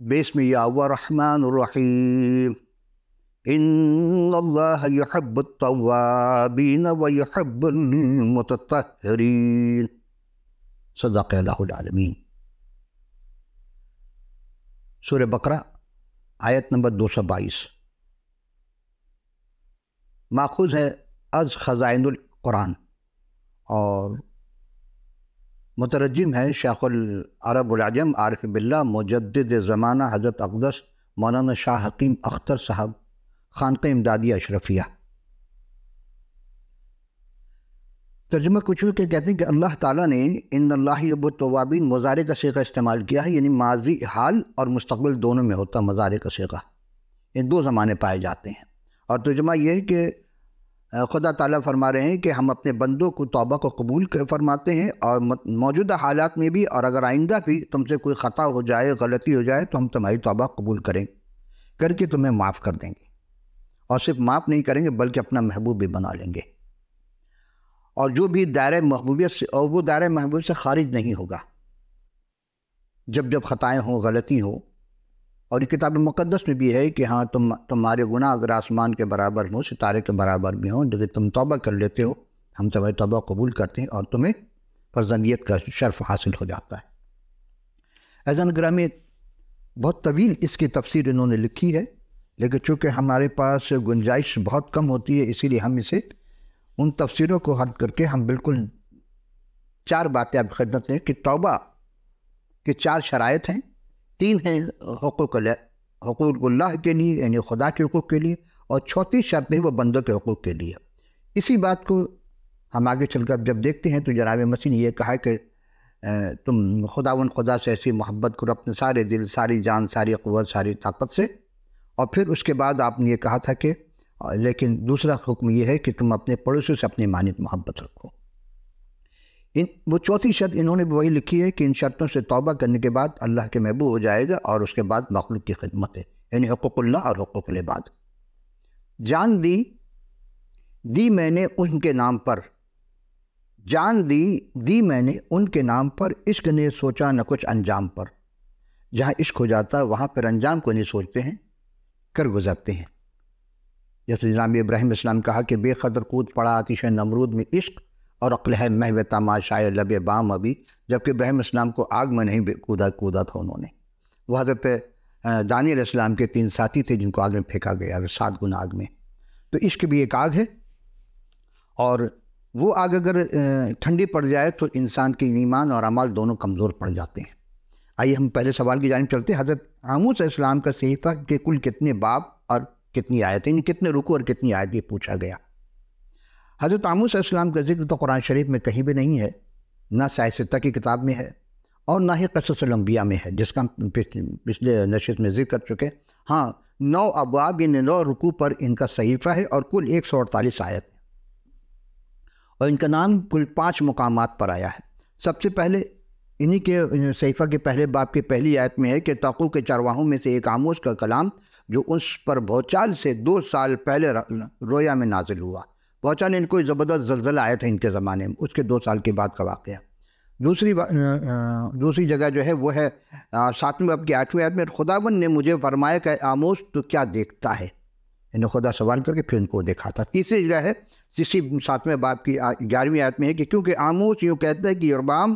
بسم اللہ الرحمن الرحیم ان اللہ یحب التوابین ویحب المتطہرین صدق اللہ العالمین۔ سورہ بقرہ آیت نمبر 222 ماخوذ ہے از خزائن القرآن اور مترجم ہے شیخ العرب العجم عارف باللہ مجدد زمانہ حضرت اقدس مولانا شاہ حکیم اختر صاحب خانقہ امدادیہ اشرفیہ۔ ترجمہ کچھ کہ کہتے ہیں کہ اللہ تعالیٰ نے ان اللہ یحب التوابین مضارع کا صیغہ استعمال کیا ہے، یعنی ماضی حال اور مستقبل دونوں میں ہوتا مضارع کا صیغہ، یہ دو زمانے پائے جاتے ہیں۔ اور ترجمہ یہ ہے کہ خدا تعالیٰ فرما رہے ہیں کہ ہم اپنے بندوں کو توبہ کو قبول فرماتے ہیں، اور موجودہ حالات میں بھی اور اگر آئندہ بھی تم سے کوئی خطا ہو جائے، غلطی ہو جائے تو ہم تمہاری توبہ قبول کریں کر کے تمہیں معاف کر دیں گے، اور صرف معاف نہیں کریں گے بلکہ اپنا محبوب بھی بنا لیں گے، اور جو بھی دائرہ محبوبیت سے اور وہ دائرہ محبوبیت سے خارج نہیں ہوگا جب جب خطائیں ہوں، غلطی ہو۔ اور یہ کتاب مقدس میں بھی ہے کہ ہاں تمہارے گناہ اگر آسمان کے برابر ہوں، ستارے کے برابر بھی ہوں، لیکن تم توبہ کر لیتے ہو، ہم تمہاری توبہ قبول کرتے ہیں اور تمہیں فرزندیت کا شرف حاصل ہو جاتا ہے۔ عزیزان گرامی، بہت طویل اس کی تفسیر انہوں نے لکھی ہے، لیکن چونکہ ہمارے پاس گنجائش بہت کم ہوتی ہے، اسی لیے ہم اسے ان تفسیروں کو حد کر کے ہم بالکل چار باتیں آپ خدمت ہیں کہ توبہ کے چار شرائط ہیں، تین ہیں حقوق اللہ کے لیے یعنی خدا کے حقوق کے لیے، اور چوتھی شرط ہے وہ بندوں کے حقوق کے لیے۔ اسی بات کو ہم آگے چل کر جب دیکھتے ہیں تو جناب مسیح نے یہ کہا کہ تم خدا سے ایسی محبت کرو اپنے سارے دل، ساری جان، ساری قوت، ساری طاقت سے، اور پھر اس کے بعد آپ نے یہ کہا تھا کہ لیکن دوسرا حکم یہ ہے کہ تم اپنے پڑوسیوں سے اپنی مانند محبت رکھو۔ وہ چوتھی شرط انہوں نے بھی وہی لکھی ہے کہ ان شرطوں سے توبہ کرنے کے بعد اللہ کے محبوب ہو جائے گا، اور اس کے بعد مخلوق کی خدمت ہے، یعنی حقوق اللہ اور حقوق العباد۔ جان دی میں نے ان کے نام پر، جان دی میں نے ان کے نام پر، عشق نے سوچا نہ کچھ انجام پر۔ جہاں عشق ہو جاتا ہے وہاں پر انجام کو نہیں سوچتے ہیں، کر گزرتے ہیں۔ جیسے جناب ابراہیم السلام کہا کہ بے قدر کود پڑا آتش نمرود میں عشق، اور عقل ہے محو تماشائے لب بام ابھی، جبکہ ابراہیم السلام کو آگ میں نہیں کودا تھا انہوں نے۔ وہ حضرت دانیہ علیہ السلام کے 3 ساتھی تھے جن کو آگ میں پھینکا گیا 7 گنا آگ میں۔ تو عشق بھی ایک آگ ہے، اور وہ آگ اگر ٹھنڈی پڑ جائے تو انسان کے ایمان اور اعمال دونوں کمزور پڑ جاتے ہیں۔ آئیے ہم پہلے سوال کی جانب چلتے ہیں۔ حضرت آموس علیہ السلام کا صحیفہ کے کل کتنے باب اور کتنی آیتیں، یعنی کتنے رکوع اور کتنی آیت یہ پوچھا گیا۔ حضرت آموس علیہ السلام کا ذکر تو قرآن شریف میں کہیں بھی نہیں ہے، نہ سائے کی کتاب میں ہے، اور نہ ہی قصص الانبیاء میں ہے، جس کا ہم پچھلے نشست میں ذکر کر چکے۔ ہاں 9 ابواب یعنی 9 رکوع پر ان کا صحیفہ ہے، اور کل 148 آیت ہے، اور ان کا نام کل 5 مقامات پر آیا ہے۔ سب سے پہلے انہی کے صحیفہ کے پہلے باب کی پہلی آیت میں ہے کہ تقوع کے چرواہوں میں سے ایک آموس کا کلام جو اس پر بھوچال سے 2 سال پہلے رویا میں نازل ہوا۔ بھوچال ان کوئی زبردست زلزلہ آیا تھا ان کے زمانے میں، اس کے 2 سال کے بعد کا واقعہ۔ دوسری جگہ جو ہے وہ ہے 7ویں باب کی 8ویں آیت میں، خداوند نے مجھے فرمایا کہ آموس تو کیا دیکھتا ہے، انہیں خدا سوال کر کے پھر ان کو دکھاتا۔ تیسری جگہ ہے 7ویں باب کی 11ویں آیت میں ہے کہ کیونکہ آموس یوں کہتا ہے کہ یربعام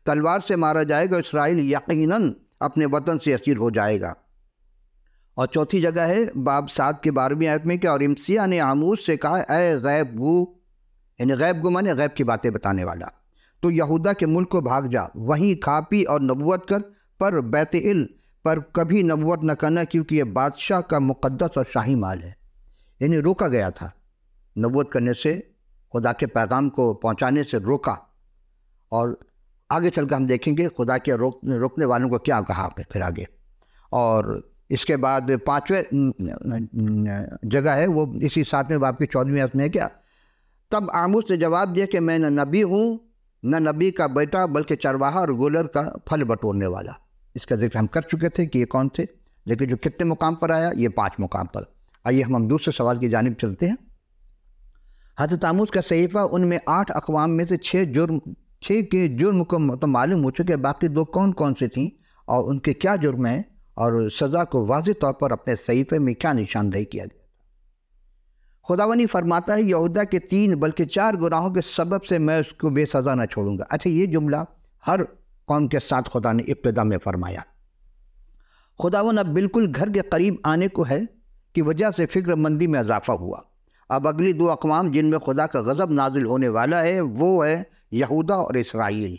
تلوار سے مارا جائے گا، اسرائیل یقیناً اپنے وطن سے اسیر ہو جائے گا۔ اور چوتھی جگہ ہے باب 7 کے 12ویں آیت میں کہ اور امسیہ نے آموس سے کہا اے غیب گو، یعنی غیب گو مانے غیب کی باتیں بتانے والا، تو یہودا کے ملک کو بھاگ جا، وہیں کھا پی اور نبوت کر، پر بیت ال پر کبھی نبوت نہ کرنا، کیونکہ یہ بادشاہ کا مقدس اور شاہی مال ہے۔ یعنی روکا گیا تھا نبوت کرنے سے، خدا کے پیغام کو پہنچانے سے روکا۔ اور آگے چل کر ہم دیکھیں گے خدا کے روکنے والوں کو کیا کہا پھر آگے۔ اور اس کے بعد 5ویں جگہ ہے وہ اسی 7ویں باب کی 14ویں آیت میں ہے کیا، تب آموس نے جواب دیا کہ میں نہ نبی ہوں نہ نبی کا بیٹا، بلکہ چرواہا اور گولر کا پھل بٹورنے والا۔ اس کا ذکر ہم کر چکے تھے کہ یہ کون تھے، لیکن جو کتنے مقام پر آیا، یہ 5 مقام پر۔ آئیے ہم دوسرے سوال کی جانب چلتے ہیں۔ حضرت آموس کا صحیفہ ان میں 8 اقوام میں سے 6 کے جرم کو تو معلوم ہو چکے، باقی 2 کون سے تھیں اور ان کے کیا جرم ہیں، اور سزا کو واضح طور پر اپنے صحیفے میں کیا نشاندہی کیا گیا تھا۔ خداوندی فرماتا ہے یہودا کے 3 بلکہ 4 گناہوں کے سبب سے میں اس کو بے سزا نہ چھوڑوں گا۔ اچھا، یہ جملہ ہر قوم کے ساتھ خدا نے ابتدا میں فرمایا۔ خداوند اب بالکل گھر کے قریب آنے کو ہے کی وجہ سے فکر مندی میں اضافہ ہوا۔ اب اگلی 2 اقوام جن میں خدا کا غضب نازل ہونے والا ہے وہ ہے یہودا اور اسرائیل۔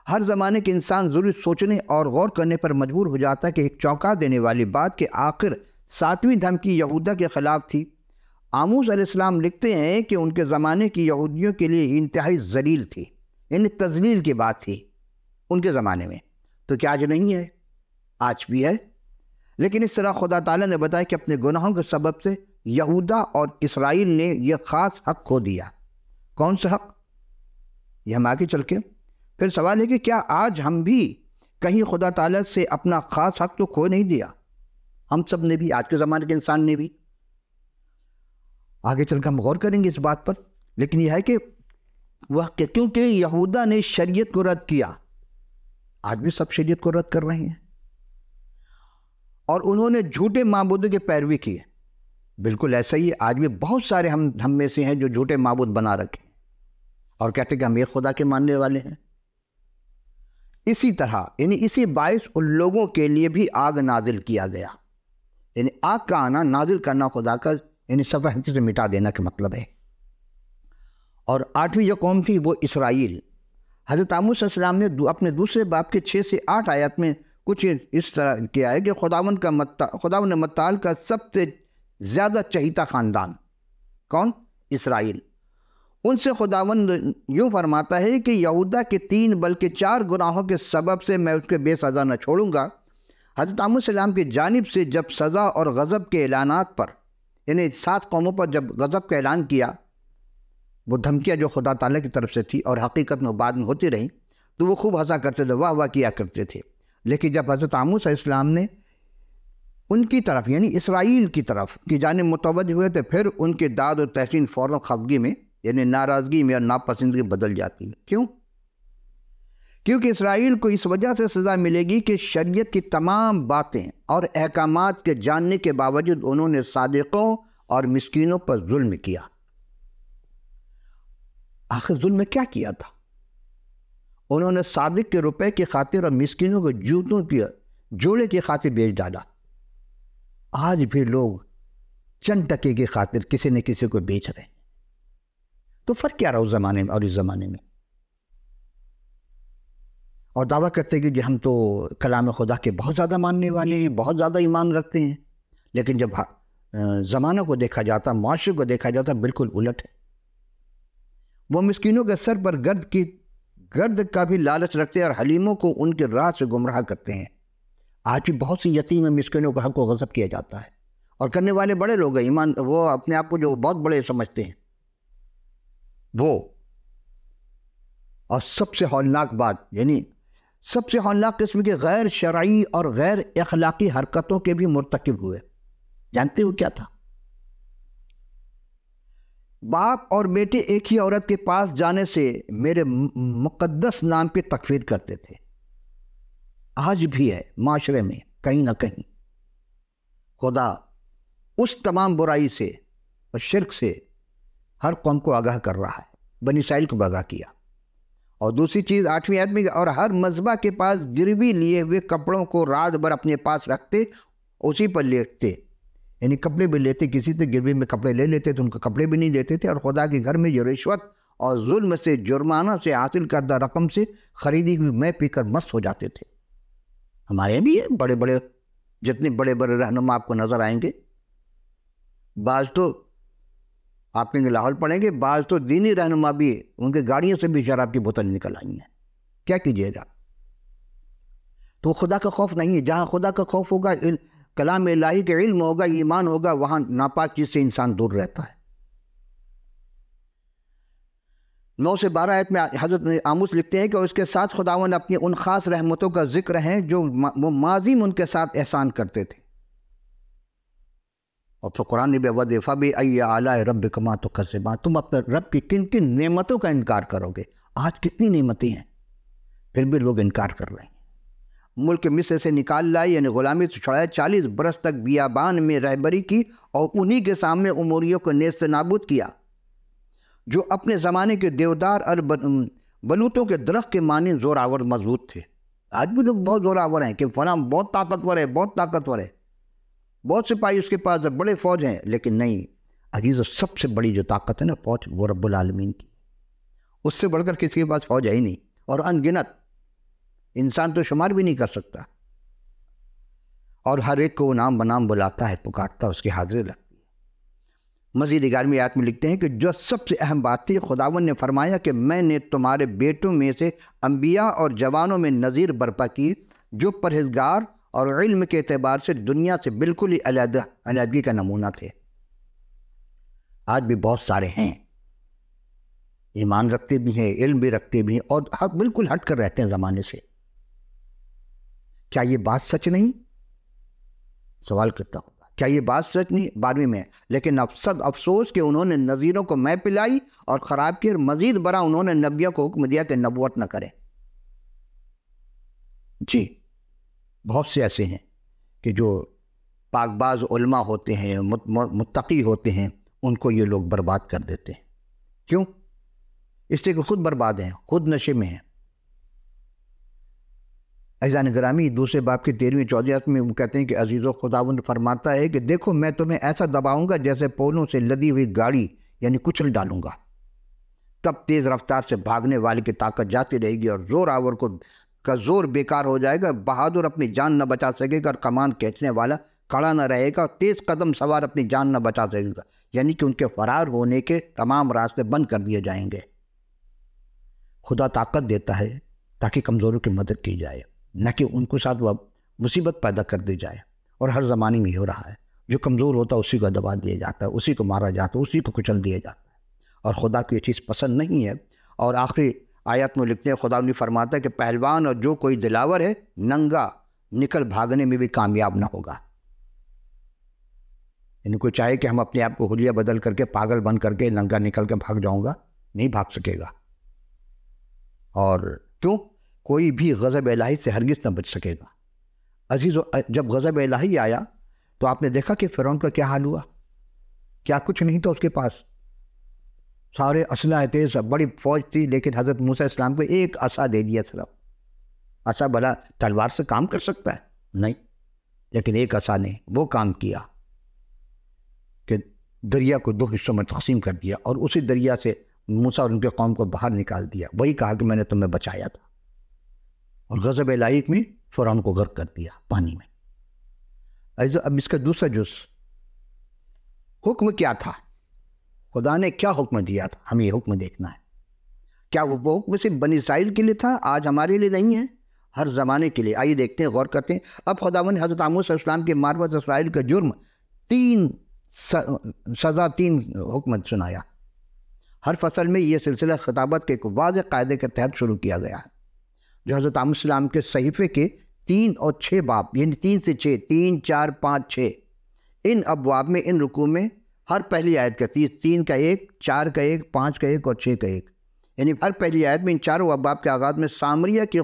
ہر زمانے کے انسان ضرور سوچنے اور غور کرنے پر مجبور ہو جاتا ہے کہ ایک چونکا دینے والی بات کہ آخر 7ویں دھمکی یہودا کے خلاف تھی۔ آموس علیہ السلام لکھتے ہیں کہ ان کے زمانے کی یہودیوں کے لیے انتہائی ذلیل تھی، یعنی تذلیل کی بات تھی ان کے زمانے میں۔ تو کیا آج نہیں ہے؟ آج بھی ہے، لیکن اس طرح خدا تعالیٰ نے بتایا کہ اپنے گناہوں کے سبب سے یہودا اور اسرائیل نے یہ خاص حق کھو دیا۔ کون سا حق؟ یہ ہم آگے چل کے پھر سوال ہے کہ کیا آج ہم بھی کہیں خدا تعالیٰ سے اپنا خاص حق تو کھو نہیں دیا؟ ہم سب نے بھی، آج کے زمانے کے انسان نے بھی۔ آگے چل کے ہم غور کریں گے اس بات پر، لیکن یہ ہے کہ کیونکہ یہودا نے شریعت کو رد کیا، آج بھی سب شریعت کو رد کر رہے ہیں، اور انہوں نے جھوٹے معبودوں کی پیروی کی ہے۔ بالکل ایسا ہی آج بھی بہت سارے ہم میں سے ہیں جو جھوٹے معبود بنا رکھے ہیں اور کہتے ہیں کہ ہم ایک خدا کے ماننے والے ہیں۔ اسی طرح یعنی اسی باعث ان لوگوں کے لیے بھی آگ نازل کیا گیا، یعنی آگ کا آنا، نازل کرنا خدا کا، یعنی صفحے سے مٹا دینا کا مطلب ہے۔ اور 8ویں جو قوم تھی وہ اسرائیل۔ حضرت آموس علیہ السلام نے اپنے دوسرے باب کے 6 سے 8 آیات میں کچھ اس طرح کیا ہے کہ خداوند متعال کا سب سے زیادہ چہیتا خاندان کون؟ اسرائیل۔ ان سے خداوند یوں فرماتا ہے کہ یہودا کے 3 بلکہ 4 گناہوں کے سبب سے میں اس کے بے سزا نہ چھوڑوں گا۔ حضرت آموس علیہ السلام کی جانب سے جب سزا اور غضب کے اعلانات پر، یعنی 7 قوموں پر جب غضب کا اعلان کیا، وہ دھمکیاں جو خدا تعالیٰ کی طرف سے تھی اور حقیقت میں بعد میں ہوتی رہیں، تو وہ خوب ہنسا کرتے تھے، واہ واہ کیا کرتے تھے۔ لیکن جب حضرت آموس علیہ السلام نے ان کی طرف یعنی اسرائیل کی طرف کی جانب متوجہ ہوئے تو پھر ان کے داد و تحسین فوراً خفگی میں یعنی ناراضگی میں اور ناپسندگی بدل جاتی ہے۔ کیوں؟ کیونکہ اسرائیل کو اس وجہ سے سزا ملے گی کہ شریعت کی تمام باتیں اور احکامات کے جاننے کے باوجود انہوں نے صادقوں اور مسکینوں پر ظلم کیا۔ آخر ظلم میں کیا کیا تھا؟ انہوں نے صادق کے روپے کی خاطر اور مسکینوں کو جوتوں کی جوڑے کی خاطر بیچ ڈالا۔ آج بھی لوگ چند ٹکے کی خاطر کسی نہ کسی کو بیچ رہے ہیں۔ تو فرق کیا رہا اس زمانے میں اور اس زمانے میں؟ اور دعویٰ کرتے کہ ہم تو کلام خدا کے بہت زیادہ ماننے والے ہیں، بہت زیادہ ایمان رکھتے ہیں، لیکن جب زمانہ کو دیکھا جاتا، معاشرے کو دیکھا جاتا، بالکل الٹ ہے۔ وہ مسکینوں کے سر پر گرد کا بھی لالچ رکھتے ہیں اور حلیموں کو ان کے راہ سے گمراہ کرتے ہیں۔ آج بھی بہت سی یتیم مسکینوں کا حق و غصب کیا جاتا ہے، اور کرنے والے بڑے لوگ ہیں، ایمان وہ اپنے آپ کو جو بہت بڑے سمجھتے ہیں وہ۔ اور سب سے ہولناک بات، یعنی سب سے ہولناک قسم کے غیر شرعی اور غیر اخلاقی حرکتوں کے بھی مرتکب ہوئے۔ جانتے ہو کیا تھا؟ باپ اور بیٹے ایک ہی عورت کے پاس جانے سے میرے مقدس نام پہ تکفیر کرتے تھے۔ آج بھی ہے معاشرے میں کہیں نہ کہیں۔ خدا اس تمام برائی سے اور شرک سے ہر قوم کو آگاہ کر رہا ہے، بنی اسرائیل کو آگاہ کیا۔ اور دوسری چیز 8ویں آیت میں، اور ہر مذبح کے پاس گروی لیے ہوئے کپڑوں کو رات بھر اپنے پاس رکھتے، اسی پر لیٹتے، یعنی کپڑے بھی لیتے، کسی سے گروی میں کپڑے لے لیتے تو ان کو کپڑے بھی نہیں دیتے تھے، اور خدا کے گھر میں یہ رشوت اور ظلم سے، جرمانہ سے حاصل کردہ رقم سے خریدی ہوئی میں پی کر مست ہو جاتے تھے۔ ہمارے بھی ہے بڑے بڑے، جتنے بڑے بڑے رہنما آپ کو نظر آئیں گے، بعض تو آپ کے لاہور پڑھیں گے، بعض تو دینی رہنما بھی ان کے گاڑیوں سے بھی شراب کی بوتل نکل آئی ہیں۔ کیا کیجیے گا؟ تو خدا کا خوف نہیں ہے۔ جہاں خدا کا خوف ہوگا، کلام الہی کے علم ہوگا، ایمان ہوگا، وہاں ناپاک چیز سے انسان دور رہتا ہے۔ 9 سے 12 آیت میں حضرت آموس لکھتے ہیں کہ اس کے ساتھ خداوند اپنی ان خاص رحمتوں کا ذکر ہے جو وہ ماضی میں ان کے ساتھ احسان کرتے تھے۔ اور پھر قرآن نے بھی فَبِأَيِّ آلَاءِ رَبِّكُمَا تُكَذِّبَانِ، تم اپنے رب کی کن کن نعمتوں کا انکار کرو گے؟ آج کتنی نعمتیں ہیں، پھر بھی لوگ انکار کر رہے ہیں۔ ملک مصر سے نکال لائے، یعنی غلامی سے چھڑائے، 40 برس تک بیابان میں رہبری کی اور انہی کے سامنے اموریوں کو نیست نابود کیا جو اپنے زمانے کے دیودار اور بلوتوں کے درخت کے مانند زور آور مضبوط تھے۔ آج بھی لوگ بہت زور آور ہیں کہ فلاں بہت طاقتور ہے، بہت طاقتور ہے، بہت سپاہی اس کے پاس بڑے فوج ہیں، لیکن نہیں عزیز، سب سے بڑی جو طاقت ہے نا فوج، وہ رب العالمین کی، اس سے بڑھ کر کسی کے پاس فوج ہے ہی نہیں، اور ان گنت انسان تو شمار بھی نہیں کر سکتا، اور ہر ایک کو نام بنام بلاتا ہے، پکارتا، اس کی حاضری لگتی ہے۔ مزید 11ویں آیت میں لکھتے ہیں کہ جو سب سے اہم بات تھی، خداوند نے فرمایا کہ میں نے تمہارے بیٹوں میں سے انبیاء اور جوانوں میں نذیر برپا کی جو پرہیزگار اور علم کے اعتبار سے دنیا سے بالکل ہی علیحدگی کا نمونہ تھے۔ آج بھی بہت سارے ہیں، ایمان رکھتے بھی ہیں، علم بھی رکھتے بھی ہیں، اور بالکل ہٹ کر رہتے ہیں زمانے سے۔ کیا یہ بات سچ نہیں؟ سوال کرتا ہوں، کیا یہ بات سچ نہیں؟ 12ویں میں، لیکن افسوس کہ انہوں نے نذیروں کو میں پلائی اور خراب کی، اور مزید برا انہوں نے نبیوں کو حکم دیا کہ نبوت نہ کریں۔ جی بہت سے ایسے ہیں کہ جو پاک باز علماء ہوتے ہیں، متقی ہوتے ہیں، ان کو یہ لوگ برباد کر دیتے ہیں۔ کیوں؟ اس سے کہ خود برباد ہیں، خود نشے میں ہیں۔ عزیزان گرامی، دوسرے باب کی 13ویں 14ویں آیت میں وہ کہتے ہیں کہ عزیزو، خداوند فرماتا ہے کہ دیکھو میں تمہیں ایسا دباؤں گا جیسے پولوں سے لدی ہوئی گاڑی، یعنی کچل ڈالوں گا۔ تب تیز رفتار سے بھاگنے والے کی طاقت جاتی رہے گی، اور زور آور کا زور بیکار ہو جائے گا۔ بہادر اپنی جان نہ بچا سکے گا، اور کمان کھینچنے والا کھڑا نہ رہے گا، اور تیز قدم سوار اپنی جان نہ بچا سکے گا، یعنی کہ ان کے فرار ہونے کے تمام راستے بند کر دیے جائیں گے۔ خدا طاقت دیتا ہے تاکہ کمزوروں کی مدد کی جائے، نہ کہ ان کو ساتھ وہ مصیبت پیدا کر دی جائے، اور ہر زمانے میں ہو رہا ہے۔ جو کمزور ہوتا ہے اسی کو دبا دیا جاتا ہے، اسی کو مارا جاتا ہے، اسی کو کچل دیا جاتا ہے، اور خدا کو یہ چیز پسند نہیں ہے۔ اور آخری آیت میں لکھتے ہیں، خدا نے فرماتا ہے کہ پہلوان اور جو کوئی دلاور ہے ننگا نکل بھاگنے میں بھی کامیاب نہ ہوگا۔ یعنی کوئی چاہے کہ ہم اپنے آپ کو حلیہ بدل کر کے پاگل بن کر کے ننگا نکل کے بھاگ جاؤں گا، نہیں بھاگ سکے گا۔ اور کیوں؟ کوئی بھی غضب الہی سے ہرگز نہ بچ سکے گا۔ عزیزو، جب غضب الہی آیا تو آپ نے دیکھا کہ فرعون کا کیا حال ہوا؟ کیا کچھ نہیں تھا اس کے پاس، سارے اسلحے تھے، بڑی فوج تھی، لیکن حضرت موسیٰ السلام کو ایک عصا دے دیا صرف۔ عصا بھلا تلوار سے کام کر سکتا ہے؟ نہیں، لیکن ایک عصا نے وہ کام کیا کہ دریا کو 2 حصوں میں تقسیم کر دیا، اور اسی دریا سے موسیٰ اور ان کے قوم کو باہر نکال دیا۔ وہی کہا کہ میں نے تمہیں بچایا تھا، اور غضب الہی میں فرعون کو غرق کر دیا پانی میں۔ اب اس کا دوسرا جز، حکم کیا تھا؟ خدا نے کیا حکم دیا تھا؟ ہمیں یہ حکم دیکھنا ہے۔ کیا وہ حکم صرف بنی اسرائیل کے لیے تھا؟ آج ہمارے لیے نہیں ہے، ہر زمانے کے لیے۔ آئیے دیکھتے ہیں، غور کرتے ہیں۔ اب خداوند نے حضرت موسیٰ علیہ السلام کے معرفت اسرائیل کا جرم 3 سزا، 3 حکم سنایا۔ ہر فصل میں یہ سلسلہ خطابت کے ایک واضح قاعدے کے تحت شروع کیا گیا ہے، جو حضرت عیسیٰ السلام کے صحیفے کے 3 اور 6 باب، یعنی 3 سے 6، 3، 4، 5، 6 ان ابواب میں، ان رکوع میں، ہر پہلی آیت کا 3 کا 1، 4 کا 1، 5 کا 1 اور 6 کا 1، یعنی ہر پہلی آیت میں ان چاروں ابواب کے آغاز میں سامریہ کی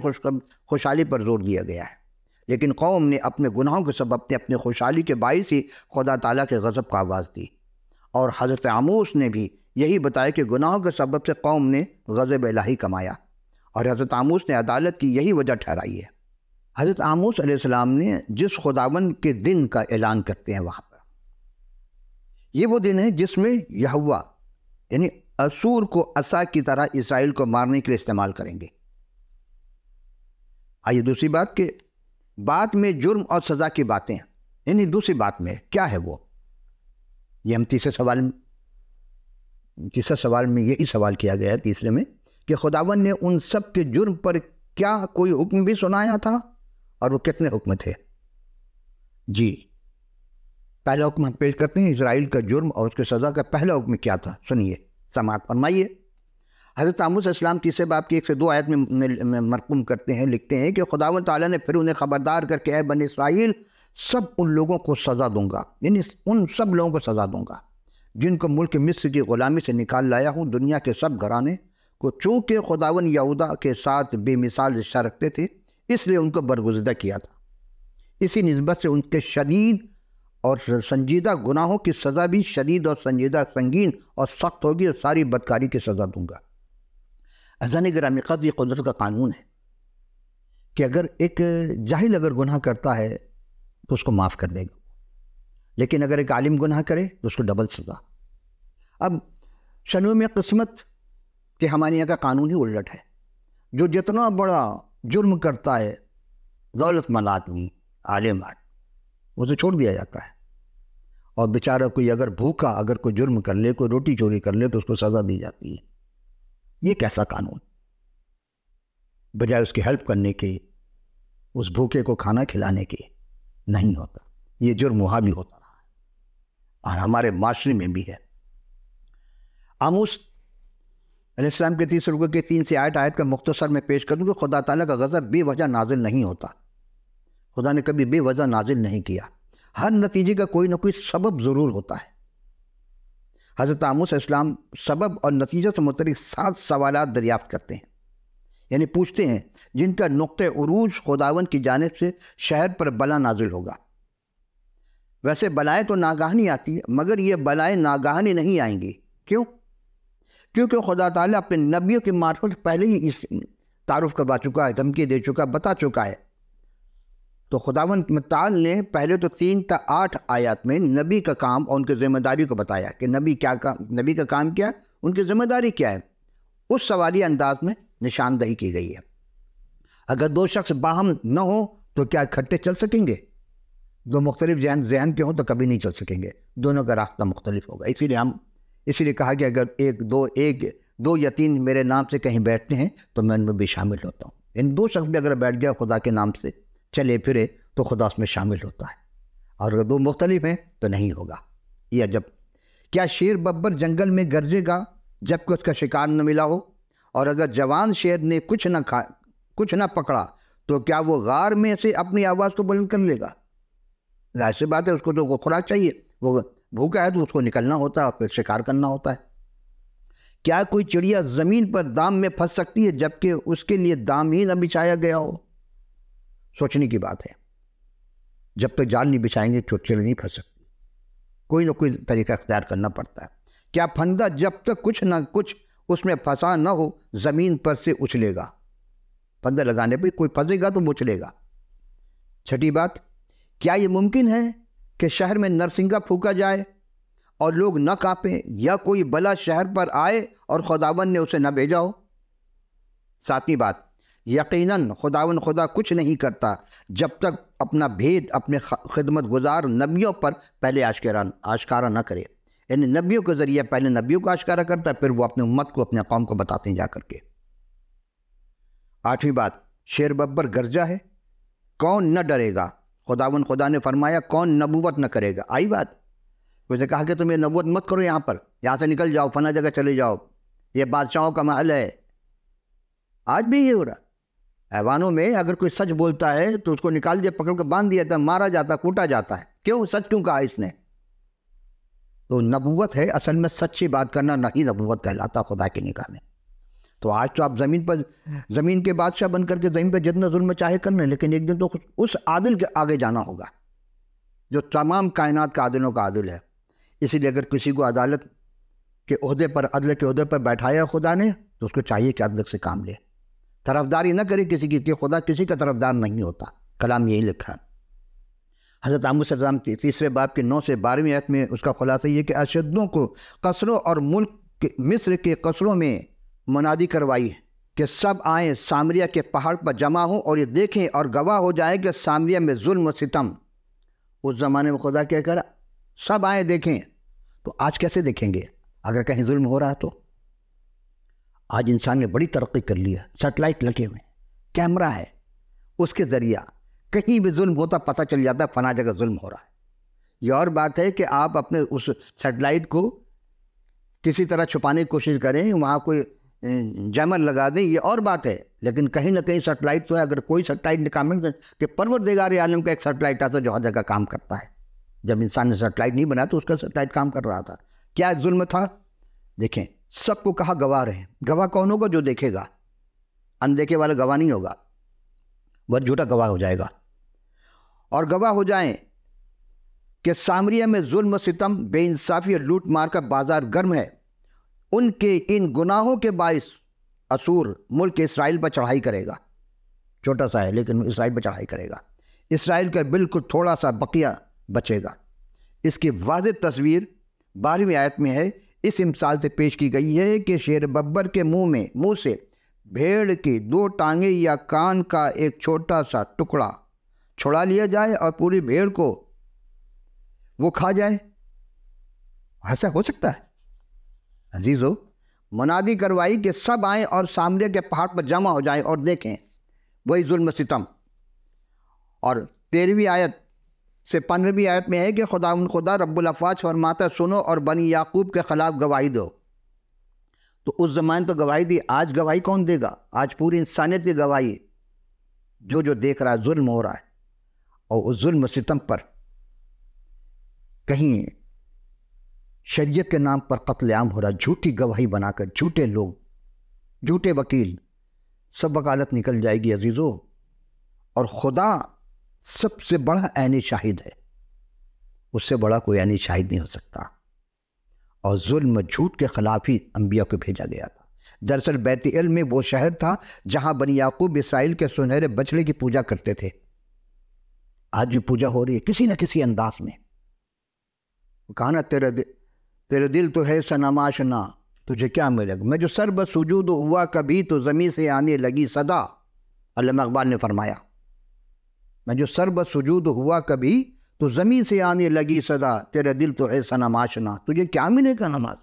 خوشحالی پر زور دیا گیا ہے۔ لیکن قوم نے اپنے گناہوں کے سبب نے اپنے خوشحالی کے باعث ہی خدا تعالیٰ کے غضب کا آواز دی، اور حضرت عاموس نے بھی یہی بتایا کہ گناہوں کے سبب سے قوم نے غضب الہی کمایا، اور حضرت عاموس نے عدالت کی یہی وجہ ٹھہرائی ہے۔ حضرت عاموس علیہ السلام نے جس خداوند کے دن کا اعلان کرتے ہیں وہاں پر، یہ وہ دن ہے جس میں یہوہ یعنی اسور کو عصا کی طرح اسرائیل کو مارنے کے لیے استعمال کریں گے۔ آئیے دوسری بات کہ بات میں جرم اور سزا کی باتیں، یعنی دوسری بات میں کیا ہے وہ، یہ ہم تیسرے سوال میں یہی سوال کیا گیا ہے، تیسرے میں، کہ خداوند نے ان سب کے جرم پر کیا کوئی حکم بھی سنایا تھا، اور وہ کتنے حکم تھے؟ جی، پہلا حکم ہم پیش کرتے ہیں، اسرائیل کا جرم اور اس کے سزا کا پہلا حکم کیا تھا؟ سنیے، سماعت فرمائیے۔ حضرت عاموس علیہ السلام تیسرے باب کی 1 سے 2 آیت میں مرقوم کرتے ہیں، لکھتے ہیں کہ خداوند تعالیٰ نے پھر انہیں خبردار کر کے، اے بنی اسرائیل، سب ان لوگوں کو سزا دوں گا، یعنی ان سب لوگوں کو سزا دوں گا جن کو ملک مصر کی غلامی سے نکال لایا ہوں، دنیا کے سب گھرانے کو، چونکہ خداوند یہودا کے ساتھ بے مثال رشتہ رکھتے تھے، اس لیے ان کو برگزیدہ کیا تھا۔ اسی نسبت سے ان کے شدید اور سنجیدہ گناہوں کی سزا بھی شدید اور سنجیدہ، سنگین اور سخت ہوگی، اور ساری بدکاری کی سزا دوں گا۔ عزیزان گرامی قدر، یہ قدرت کا قانون ہے کہ اگر ایک جاہل اگر گناہ کرتا ہے تو اس کو معاف کر دے گا، لیکن اگر ایک عالم گناہ کرے تو اس کو ڈبل سزا۔ اب شنو میں قسمت کہ ہمارے یہاں کا قانون ہی الٹ ہے۔ جو جتنا بڑا جرم کرتا ہے، دولت مند آدمی، عالم آدمی، اسے چھوڑ دیا جاتا ہے، اور بیچارہ کوئی اگر بھوکا اگر کوئی جرم کر لے، کوئی روٹی چوری کر لے تو اس کو سزا دی جاتی ہے۔ یہ کیسا قانون؟ بجائے اس کی ہیلپ کرنے کے، اس بھوکے کو کھانا کھلانے کے، نہیں ہوتا۔ یہ جرم وہاں بھی ہوتا رہا ہے اور ہمارے معاشرے میں بھی ہے۔ آموس علیہ السلام کے 30 رکوع کے 3 سے 8 آیت کا مختصر میں پیش کروں کہ خدا تعالیٰ کا غضب بے وجہ نازل نہیں ہوتا۔ خدا نے کبھی بے وجہ نازل نہیں کیا، ہر نتیجے کا کوئی نہ کوئی سبب ضرور ہوتا ہے۔ حضرت آموس علیہ السلام سبب اور نتیجہ سے متعلق 7 سوالات دریافت کرتے ہیں، یعنی پوچھتے ہیں، جن کا نقطہ عروج خداوند کی جانب سے شہر پر بلا نازل ہوگا۔ ویسے بلائیں تو ناگہانی آتی ہے، مگر یہ بلائیں ناگہانی نہیں آئیں گی۔ کیوں؟ کیونکہ خدا تعالیٰ اپنے نبیوں کی معرفت پہلے ہی اس تعارف کروا چکا ہے، دھمکی دے چکا، بتا چکا ہے۔ تو خداوند متعال نے پہلے تو 3 تا 8 آیات میں نبی کا کام اور ان کی ذمہ داری کو بتایا کہ نبی کا کام کیا ہے، ان کی ذمہ داری کیا ہے۔ اس سوالی انداز میں نشاندہی کی گئی ہے۔ اگر 2 شخص باہم نہ ہوں تو کیا اکٹھے چل سکیں گے؟ 2 مختلف ذہن کے ہوں تو کبھی نہیں چل سکیں گے، دونوں کا راستہ مختلف ہوگا۔ اسی لیے کہا کہ اگر 2 یا 3 میرے نام سے کہیں بیٹھتے ہیں تو میں ان میں بھی شامل ہوتا ہوں۔ ان 2 شخص بھی اگر بیٹھ گیا خدا کے نام سے چلے پھرے تو خدا اس میں شامل ہوتا ہے، اور اگر 2 مختلف ہیں تو نہیں ہوگا۔ یہ عجب! کیا شیر ببر جنگل میں گرجے گا جب کہ اس کا شکار نہ ملا ہو؟ اور اگر جوان شیر نے کچھ نہ پکڑا تو کیا وہ غار میں سے اپنی آواز کو بلند کر لے گا؟ ظاہر سی بات ہے، اس کو تو خوراک چاہیے، وہ بھوکا ہے تو اس کو نکلنا ہوتا ہے اور پھر شکار کرنا ہوتا ہے۔ کیا کوئی چڑیا زمین پر دام میں پھنس سکتی ہے جبکہ اس کے لیے دام ہی نہ بچھایا گیا ہو؟ سوچنے کی بات ہے۔ جب تک جال نہیں بچھائیں گے چڑیا نہیں پھنس سکتی، کوئی نہ کوئی طریقہ اختیار کرنا پڑتا ہے۔ کیا پھندا جب تک کچھ نہ کچھ اس میں پھنسا نہ ہو زمین پر سے اچھلے گا؟ پھندا لگانے پہ کوئی پھنسے گا تو وہ اچھلے گا۔ 6ٹھی بات، کیا یہ ممکن ہے کہ شہر میں نرسنگا پھونکا جائے اور لوگ نہ کانپیں، یا کوئی بلا شہر پر آئے اور خداوند نے اسے نہ بھیجا ہو؟ 7ویں بات، یقیناً خدا کچھ نہیں کرتا جب تک اپنا بھید اپنے خدمت گزار نبیوں پر پہلے آشکارا نہ کرے، یعنی نبیوں کے ذریعے پہلے نبیوں کو آشکارا کرتا ہے، پھر وہ اپنے امت کو، اپنے قوم کو بتاتے ہیں جا کر کے۔ 8ویں بات، شیر ببر گرجا ہے، کون نہ ڈرے گا؟ خدا نے فرمایا کون نبوت نہ کرے گا؟ آئی بات؟ اسے کہا کہ تم یہ نبوت مت کرو، یہاں سے نکل جاؤ، فلاں جگہ چلے جاؤ، یہ بادشاہوں کا محل ہے۔ آج بھی یہ ہو رہا۔ حیوانوں میں اگر کوئی سچ بولتا ہے تو اس کو نکال دیا، پکڑ کے باندھ دیا جاتا ہے، مارا جاتا ہے، کوٹا جاتا ہے۔ کیوں؟ سچ کیوں کہا اس نے؟ تو نبوت ہے اصل میں سچی بات کرنا، نہ ہی نبوت کہلاتا خدا کی نگاہ میں۔ تو آج تو آپ زمین کے بادشاہ بن کر کے زمین پہ جتنا ظلم چاہے کر لیں، لیکن ایک دن تو اس عادل کے آگے جانا ہوگا جو تمام کائنات کا عادلوں کا عادل ہے۔ اسی لیے اگر کسی کو عدالت کے عہدے پر، عدل کے عہدے پر بیٹھایا خدا نے، تو اس کو چاہیے کہ عدل سے کام لے، طرفداری نہ کرے کسی کی، کہ خدا کسی کا طرفدار نہیں ہوتا۔ کلام یہی لکھا ہے۔ حضرت آموس علیہ السلام کی 3 باب کے 9 سے 12ویں آیت میں اس کا خلاصہ یہ کہ اشدوں کو قصروں اور ملک مصر کے قصروں میں منادی کروائی کہ سب آئیں سامریہ کے پہاڑ پر جمع ہوں اور یہ دیکھیں اور گواہ ہو جائے کہ سامریہ میں ظلم و ستم۔ اس زمانے میں خدا کیا کرا؟ سب آئیں دیکھیں۔ تو آج کیسے دیکھیں گے اگر کہیں ظلم ہو رہا؟ تو آج انسان نے بڑی ترقی کر لی ہے، سیٹلائٹ لگے ہوئے، کیمرہ ہے، اس کے ذریعہ کہیں بھی ظلم ہوتا پتہ چل جاتا ہے فلاں جگہ ظلم ہو رہا ہے۔ یہ اور بات ہے کہ آپ اپنے اس سیٹلائٹ کو کسی طرح چھپانے کی کوشش کریں، وہاں کوئی جیمر لگا دیں، یہ اور بات ہے، لیکن کہیں نہ کہیں سیٹلائٹ تو ہے۔ اگر کوئی سیٹلائٹ نکال دیں کہ پروردگار عالم کا ایک سیٹلائٹ ایسا جو ہر جگہ کام کرتا ہے۔ جب انسان نے سیٹلائٹ نہیں بنایا تو اس کا سیٹلائٹ کام کر رہا تھا۔ کیا ظلم تھا؟ دیکھیں، سب کو کہا گواہ رہیں۔ گواہ کون ہوگا؟ جو دیکھے گا، اندیکھے والا گواہ نہیں ہوگا۔ وہ جھوٹا گواہ ہو جائے گا، اور گواہ ہو جائیں کہ سامریہ میں ظلم و ستم، بے انصافی اور لوٹ مار کا بازار گرم ہے۔ ان کے ان گناہوں کے باعث اسور ملک اسرائیل پر چڑھائی کرے گا، چھوٹا سا ہے لیکن اسرائیل پر چڑھائی کرے گا۔ اسرائیل کا بالکل تھوڑا سا بقیہ بچے گا۔ اس کی واضح تصویر 12ویں آیت میں ہے۔ اس مثال سے پیش کی گئی ہے کہ شیر ببر کے منہ سے بھیڑ کی 2 ٹانگیں یا کان کا ایک چھوٹا سا ٹکڑا چھڑا لیا جائے اور پوری بھیڑ کو وہ کھا جائے۔ ایسا ہو سکتا ہے؟ عزیزو، منادی کروائی کہ سب آئیں اور سامریہ کے پہاڑ پر جمع ہو جائیں اور دیکھیں وہی ظلم و ستم۔ اور 13ویں آیت سے 15ویں آیت میں ہے کہ خدا رب الافواج فرماتا سنو اور بنی یعقوب کے خلاف گواہی دو۔ تو اس زمانے تو گواہی دی، آج گواہی کون دے گا؟ آج پوری انسانیت کی گواہی، جو دیکھ رہا ہے ظلم ہو رہا ہے، اور اس ظلم و ستم پر کہیں شریعت کے نام پر قتل عام ہو رہا، جھوٹی گواہی بنا کر جھوٹے لوگ، جھوٹے وکیل، سب وکالت نکل جائے گی عزیزو۔ اور خدا سب سے بڑا عینی شاہد ہے، اس سے بڑا کوئی عینی شاہد نہیں ہو سکتا۔ اور ظلم و جھوٹ کے خلاف ہی انبیاء کو بھیجا گیا تھا۔ دراصل بیت العلم میں وہ شہر تھا جہاں بنی یعقوب اسرائیل کے سنہرے بچڑے کی پوجا کرتے تھے۔ آج بھی پوجا ہو رہی ہے کسی نہ کسی انداز میں۔ کہا نا تیرے دل تو ہے صنم آشنا، تجھے کیا ملے گا؟ میں جو سر بسجود ہوا کبھی تو زمین سے آنے لگی صدا، علامہ اقبال نے فرمایا، میں جو سر بسجود ہوا کبھی تو زمین سے آنے لگی صدا، تیرے دل تو ہے صنم آشنا، تجھے کیا ملے گا نماز؟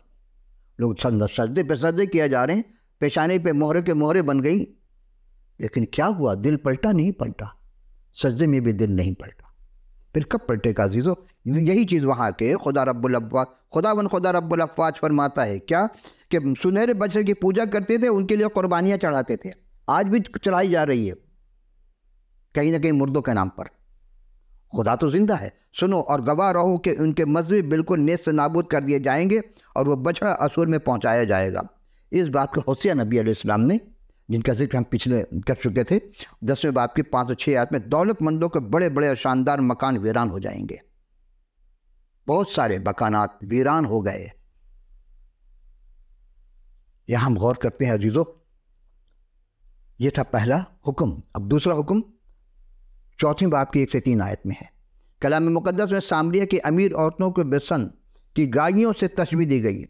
لوگ سجدے پہ سجدے کیا جا رہے ہیں، پیشانے پہ مہرے کے مہرے بن گئی، لیکن کیا ہوا؟ دل پلٹا نہیں پلٹا، سجدے میں بھی دل نہیں پلٹا۔ پھر کب پلٹے گا عزیزو؟ یہی چیز وہاں کے خدا رب الافواج فرماتا ہے کیا کہ سنہرے بچڑے کی پوجا کرتے تھے، ان کے لیے قربانیاں چڑھاتے تھے، آج بھی چڑھائی جا رہی ہے کہیں نہ کہیں مردوں کے نام پر۔ خدا تو زندہ ہے، سنو اور گواہ رہو کہ ان کے مذہب بالکل نیست نابود کر دیے جائیں گے اور وہ بچڑا اسور میں پہنچایا جائے گا۔ اس بات کو ہوسیہ نبی علیہ السلام نے، جن کا ذکر ہم پچھلے کر چکے تھے، 10ویں باب کی 5 اور 6 آیت میں، دولت مندوں کے بڑے بڑے اور شاندار مکان ویران ہو جائیں گے۔ بہت سارے مکانات ویران ہو گئے۔ یہاں ہم غور کرتے ہیں عزیزو، یہ تھا پہلا حکم۔ اب دوسرا حکم 4ویں باب کی 1 سے 3 آیت میں ہے۔ کلام مقدس میں سامریہ کی امیر عورتوں کو بسن کی گائیوں سے تشبیہ دی گئی۔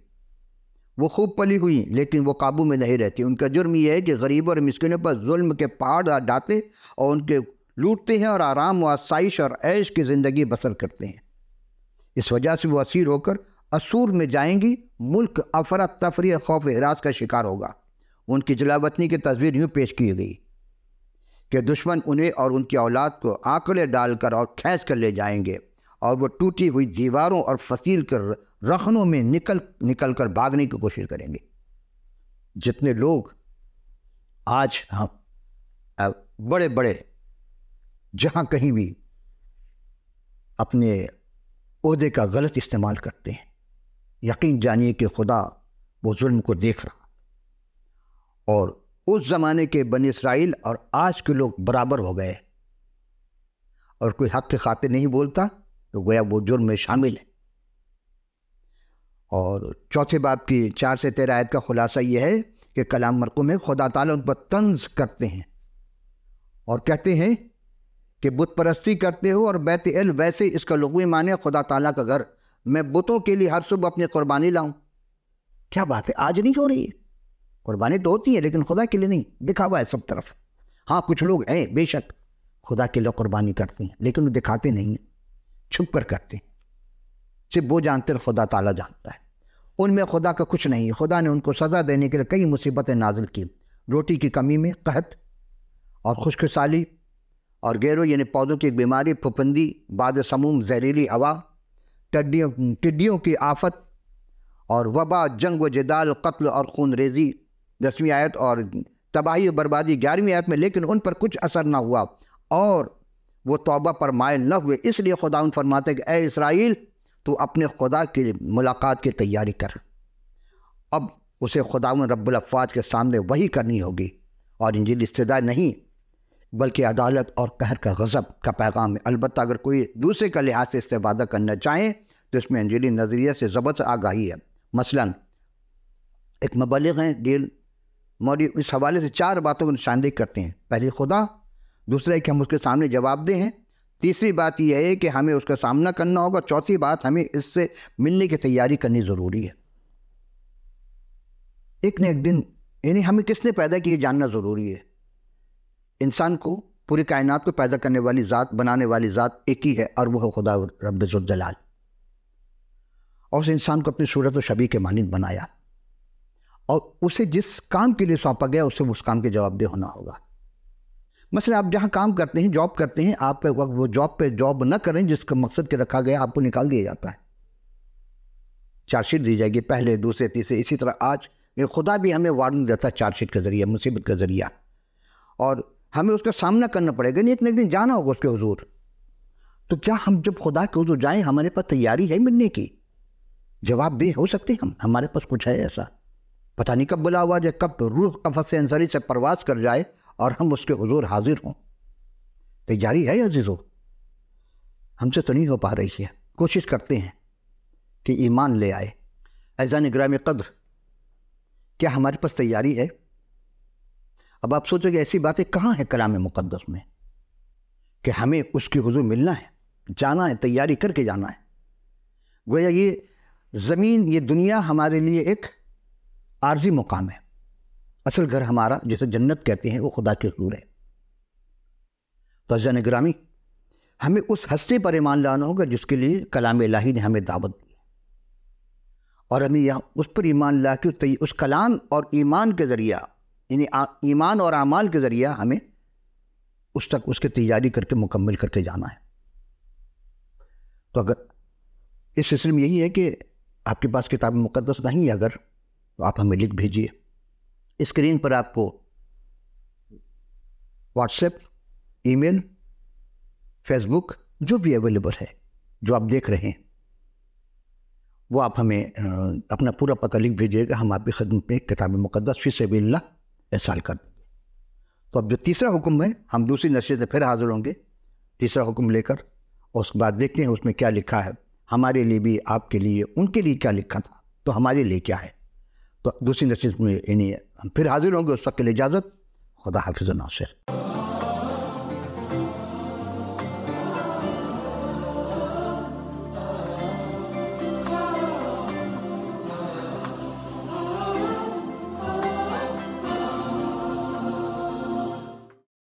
وہ خوب پلی ہوئی لیکن وہ قابو میں نہیں رہتی۔ ان کا جرم یہ ہے کہ غریبوں اور مسکینوں پر ظلم کے پہاڑ ڈالتے اور ان کے لوٹتے ہیں اور آرام و آسائش اور عیش کی زندگی بسر کرتے ہیں۔ اس وجہ سے وہ اسیر ہو کر اسور میں جائیں گی۔ ملک افراتفری خوف و ہراس کا شکار ہوگا۔ ان کی جلاوطنی کی تصویر یوں پیش کی گئی کہ دشمن انہیں اور ان کی اولاد کو آنکڑے ڈال کر اور کھینچ کر لے جائیں گے، اور وہ ٹوٹی ہوئی دیواروں اور فصیل کے رخنوں میں نکل کر بھاگنے کی کوشش کریں گے۔ جتنے لوگ آج بڑے بڑے جہاں کہیں بھی اپنے عہدے کا غلط استعمال کرتے ہیں، یقین جانیے کہ خدا وہ ظلم کو دیکھ رہا، اور اس زمانے کے بنی اسرائیل اور آج کے لوگ برابر ہو گئے، اور کوئی حق کے خاطر نہیں بولتا تو گویا وہ جرم میں شامل ہے۔ اور 4 باب کی 4 سے 13 آیت کا خلاصہ یہ ہے کہ کلام مرقوم میں خدا تعالیٰ ان پر طنز کرتے ہیں اور کہتے ہیں کہ بت پرستی کرتے ہو، اور بیت العلم ویسے اس کا لغوی معنی خدا تعالیٰ کا گھر، میں بتوں کے لیے ہر صبح اپنی قربانی لاؤں۔ کیا بات ہے، آج نہیں ہو رہی ہے؟ قربانی تو ہوتی ہے لیکن خدا کے لیے نہیں، دکھاوا ہے سب طرف۔ ہاں کچھ لوگ ہیں بے شک خدا کے لیے قربانی کرتے ہیں، لیکن وہ دکھاتے نہیں ہیں، چھپ کر کرتے ہیں۔ صرف وہ جانتے ہیں، خدا تعالیٰ جانتا ہے۔ ان میں خدا کا کچھ نہیں۔ خدا نے ان کو سزا دینے کے لیے کئی مصیبتیں نازل کی، روٹی کی کمی میں قحط اور خشک سالی، اور گیرو یعنی پودوں کی ایک بیماری، پھپھندی، باد سموم، زہریلی ہوا، ٹڈیوں کی آفت، اور وبا، جنگ و جدال، قتل اور خون ریزی 10ویں آیت، اور تباہی و بربادی 11ویں آیت میں۔ لیکن ان پر کچھ اثر نہ ہوا اور وہ توبہ پر مائل نہ ہوئے۔ اس لیے خداوند فرماتے کہ اے اسرائیل، تو اپنے خدا کی ملاقات کی تیاری کر۔ اب اسے خداوند رب الافواج کے سامنے وہی کرنی ہوگی، اور انجیل استدعا نہیں، بلکہ عدالت اور قہر کا غضب کا پیغام ہے۔ البتہ اگر کوئی دوسرے کا لحاظ سے استفادہ کرنا چاہیں تو اس میں انجیلی نظریہ سے زبردست آگاہی ہے۔ مثلاً ایک مبلغ ہیں ڈیل موری اس حوالے سے 4 باتوں کو نشاندہی کرتے ہیں۔ پہلی خدا، دوسرا ہے کہ ہم اس کے سامنے جواب دہ ہیں، تیسری بات یہ ہے کہ ہمیں اس کا سامنا کرنا ہوگا، چوتھی بات ہمیں اس سے ملنے کی تیاری کرنی ضروری ہے۔ ایک نہ ایک دن یعنی ہمیں کس نے پیدا کیا جاننا ضروری ہے۔ انسان کو، پوری کائنات کو پیدا کرنے والی ذات، بنانے والی ذات ایک ہی ہے، اور وہ ہے خدا رب ذوالجلال۔ اور اس انسان کو اپنی صورت و شبیہ کے مانند بنایا، اور اسے جس کام کے لیے سونپا گیا اسے اس کام کے جواب دہ ہونا ہوگا۔ مثلا آپ جہاں کام کرتے ہیں، جاب کرتے ہیں، آپ کا وقت وہ جاب نہ کریں جس کا مقصد کے رکھا گیا، آپ کو نکال دیا جاتا ہے، چارج شیٹ دی جائے گی، پہلے دوسرے تیسرے۔ اسی طرح آج خدا بھی ہمیں وارننگ دیتا ہے چارج شیٹ کے ذریعہ، مصیبت کے ذریعہ، اور ہمیں اس کا سامنا کرنا پڑے گا، نہیں ایک نہ ایک دن جانا ہوگا اس کے حضور۔ تو کیا ہم جب خدا کے حضور جائیں ہمارے پاس تیاری ہے ملنے کی؟ جواب دہ ہو سکتے ہم؟ ہمارے پاس کچھ ہے ایسا؟ پتہ نہیں کب بلا ہوا جائے، کب روح قفس انصری سے پرواز کر جائے اور ہم اس کے حضور حاضر ہوں۔ تیاری ہے عزیزو؟ ہم سے تو نہیں ہو پا رہی ہے۔ کوشش کرتے ہیں کہ ایمان لے آئے۔ عزیزان گرامی قدر، کیا ہمارے پاس تیاری ہے؟ اب آپ سوچو کہ ایسی باتیں کہاں ہیں کلام مقدس میں کہ ہمیں اس کے حضور ملنا ہے، جانا ہے، تیاری کر کے جانا ہے۔ گویا یہ زمین، یہ دنیا ہمارے لیے ایک عارضی مقام ہے، اصل گھر ہمارا جسے جنت کہتے ہیں وہ خدا کے حضور ہے۔ تو عزیزان گرامی، ہمیں اس ہستی پر ایمان لانا ہوگا جس کے لیے کلام الہی نے ہمیں دعوت دی، اور ہمیں یہاں اس پر ایمان لا کے اس کلام اور ایمان کے ذریعہ، یعنی ایمان اور اعمال کے ذریعہ ہمیں اس تک اس کی تیاری کر کے مکمل کر کے جانا ہے۔ تو اگر اس سلسلے میں یہی ہے کہ آپ کے پاس کتاب مقدس نہیں ہے اگر، تو آپ ہمیں لکھ بھیجیے۔ اسکرین پر آپ کو واٹس ایپ، ای میل، فیس بک جو بھی اویلیبل ہے، جو آپ دیکھ رہے ہیں، وہ آپ ہمیں اپنا پورا پتہ لکھ بھیجیے گا، ہم آپ کی خدمت میں کتاب مقدس فی سبیل اللہ ارسال کر دیں گے۔ تو اب جو تیسرا حکم ہے، ہم دوسری نشریت سے پھر حاضر ہوں گے تیسرا حکم لے کر، اور اس کے بعد دیکھتے ہیں اس میں کیا لکھا ہے، ہمارے لیے بھی، آپ کے لیے، ان کے لیے کیا لکھا تھا، تو ہمارے لیے کیا ہے۔ تو دوسری نشریت میں یعنی ہم پھر حاضر ہوں گے، اس وقت کے لیے اجازت، خدا حافظ و ناصر۔